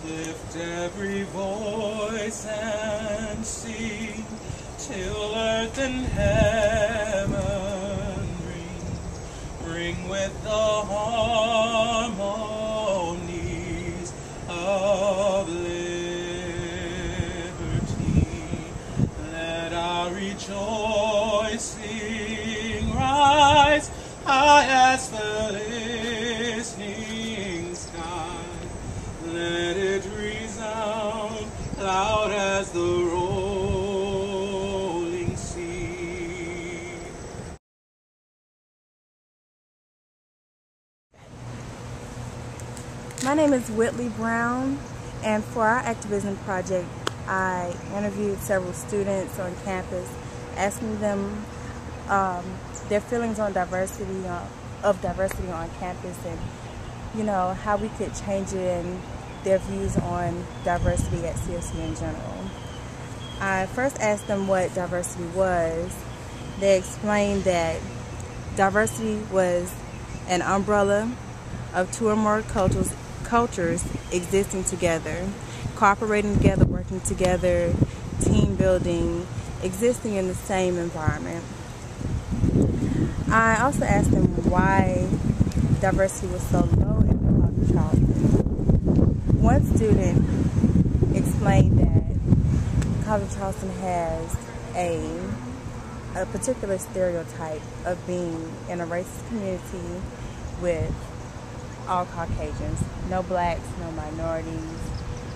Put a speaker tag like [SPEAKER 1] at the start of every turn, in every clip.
[SPEAKER 1] Lift every voice and sing till earth and heaven ring with the harmonies of liberty. Let our rejoicing rise high as the listening sky. Let it resound loud as the rolling sea.
[SPEAKER 2] My name is Whitley Brown, and for our activism project, I interviewed several students on campus, asking them their feelings on diversity on campus, and how we could change it and their views on diversity at CFC in general. I first asked them what diversity was. They explained that diversity was an umbrella of two or more cultures existing together, cooperating together, working together, team building, existing in the same environment. I also asked them why diversity was so low at the College of Charleston. One student explained that College of Charleston has a particular stereotype of being in a racist community with all Caucasians, no blacks, no minorities,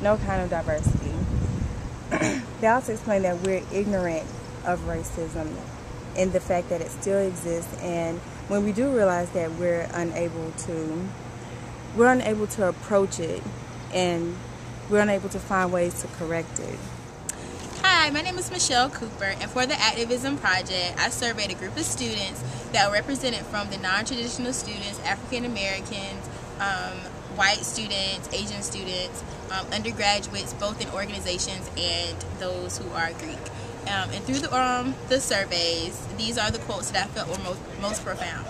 [SPEAKER 2] no kind of diversity. They also explained that we're ignorant of racism and the fact that it still exists, and when we do realize that we're unable to approach it, and we're unable to find ways to correct it.
[SPEAKER 3] Hi, my name is Michelle Cooper, and for the Activism Project, I surveyed a group of students that were represented from the non-traditional students, African Americans, white students, Asian students, undergraduates, both in organizations and those who are Greek. And through the surveys, these are the quotes that I felt were most profound.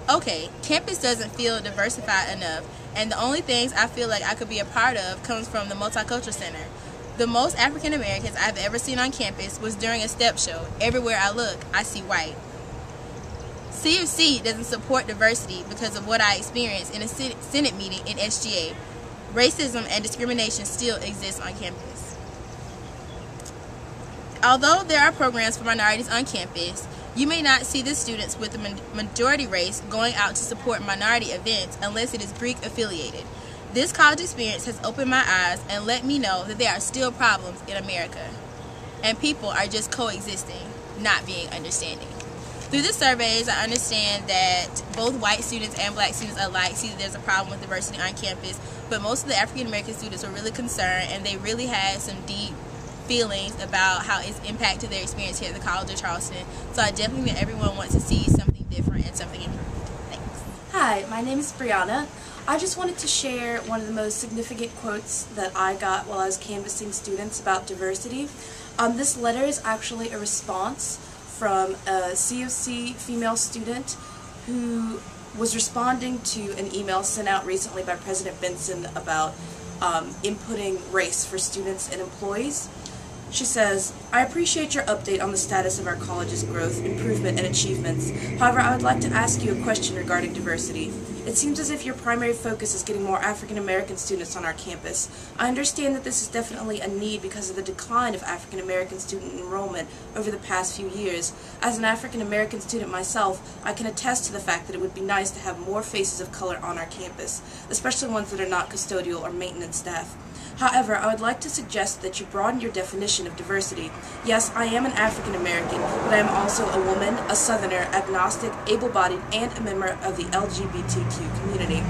[SPEAKER 3] Okay, campus doesn't feel diversified enough, and the only things I feel like I could be a part of comes from the Multicultural Center. The most African Americans I've ever seen on campus was during a step show. Everywhere I look, I see white. CFC doesn't support diversity because of what I experienced in a Senate meeting in SGA. Racism and discrimination still exists on campus. Although there are programs for minorities on campus, you may not see the students with the majority race going out to support minority events unless it is Greek affiliated. This college experience has opened my eyes and let me know that there are still problems in America, and people are just coexisting, not being understanding. Through the surveys, I understand that both white students and black students alike see that there's a problem with diversity on campus, but most of the African American students were really concerned, and they really had some deep feelings about how it's impacted their experience here at the College of Charleston. So I definitely think everyone wants to see something different and something improved. Thanks.
[SPEAKER 4] Hi, my name is Brianna. I just wanted to share one of the most significant quotes that I got while I was canvassing students about diversity. This letter is actually a response from a CFC female student who was responding to an email sent out recently by President Benson about inputting race for students and employees. She says, "I appreciate your update on the status of our college's growth, improvement, and achievements. However, I would like to ask you a question regarding diversity. It seems as if your primary focus is getting more African American students on our campus. I understand that this is definitely a need because of the decline of African American student enrollment over the past few years. As an African American student myself, I can attest to the fact that it would be nice to have more faces of color on our campus, especially ones that are not custodial or maintenance staff. However, I would like to suggest that you broaden your definition of diversity. Yes, I am an African American, but I am also a woman, a Southerner, agnostic, able-bodied, and a member of the LGBTQ community.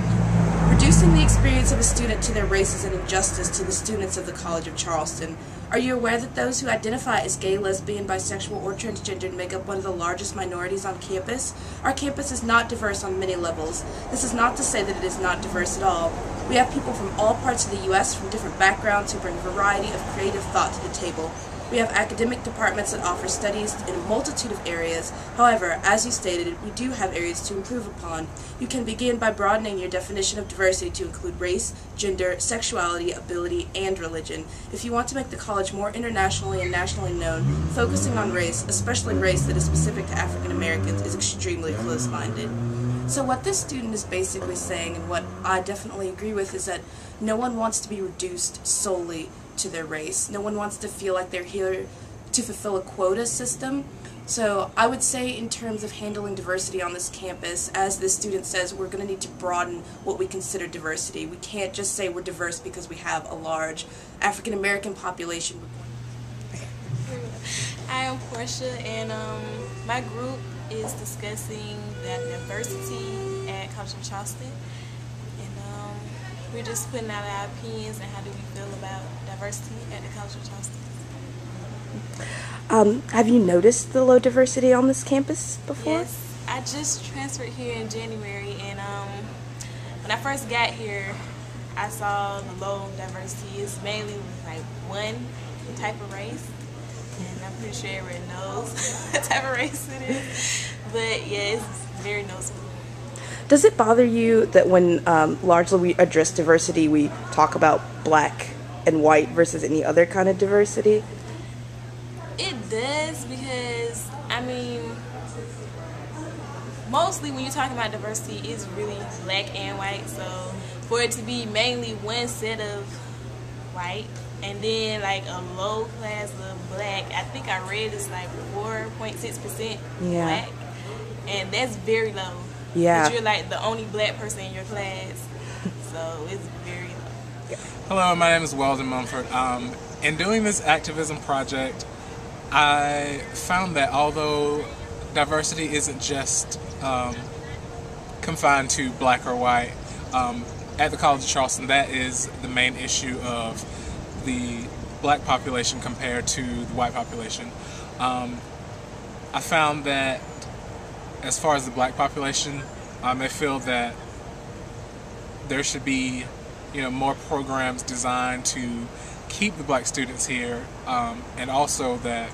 [SPEAKER 4] Reducing the experience of a student to their race is an injustice to the students of the College of Charleston. Are you aware that those who identify as gay, lesbian, bisexual, or transgender make up one of the largest minorities on campus? Our campus is not diverse on many levels. This is not to say that it is not diverse at all. We have people from all parts of the U.S. from different backgrounds who bring a variety of creative thought to the table. We have academic departments that offer studies in a multitude of areas. However, as you stated, we do have areas to improve upon. You can begin by broadening your definition of diversity to include race, gender, sexuality, ability, and religion. If you want to make the college more internationally and nationally known, focusing on race, especially race that is specific to African Americans, is extremely close-minded. So what this student is basically saying, and what I definitely agree with, is that no one wants to be reduced solely to their race. No one wants to feel like they're here to fulfill a quota system. So I would say, in terms of handling diversity on this campus, as this student says, we're going to need to broaden what we consider diversity. We can't just say we're diverse because we have a large African American population.
[SPEAKER 5] I am Portia, and my group is discussing the diversity at College of Charleston, and we're just putting out our opinions and how do we feel about diversity at the College of Charleston.
[SPEAKER 4] Have you noticed the low diversity on this campus before?
[SPEAKER 5] Yes, I just transferred here in January, and when I first got here, I saw the low diversity. It's mainly like one type of race, and I'm pretty sure everyone knows what type of race it is. But yeah, it's very noticeable.
[SPEAKER 4] Does it bother you that when largely we address diversity, we talk about black and white versus any other kind of diversity?
[SPEAKER 5] It does, because, I mean, mostly when you're talking about diversity, it's really black and white. So for it to be mainly one set of white and then like a low class of black, I think I read it's like 4.6% black, and that's very low.
[SPEAKER 4] Yeah.
[SPEAKER 5] But you're like the only black person in your class, so it's very low.
[SPEAKER 1] Hello, my name is Weldon Mumford. In doing this activism project, I found that although diversity isn't just confined to black or white, at the College of Charleston, that is the main issue of the black population compared to the white population. I found that as far as the black population, they feel that there should be, more programs designed to keep the black students here, and also that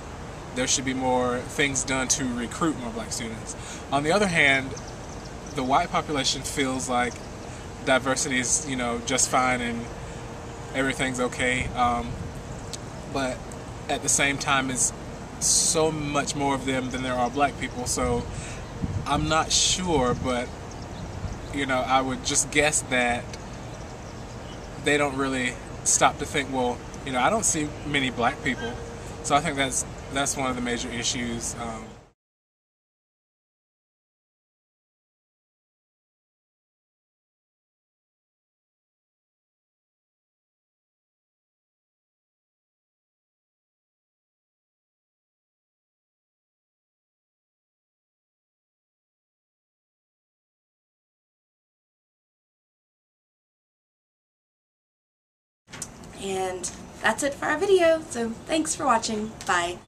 [SPEAKER 1] there should be more things done to recruit more black students. On the other hand, the white population feels like diversity is, just fine and everything's okay, but at the same time, it's so much more of them than there are black people. So I'm not sure, but I would just guess that they don't really stop to think, well, I don't see many black people. So I think that's one of the major issues.
[SPEAKER 4] And that's it for our video, so thanks for watching. Bye.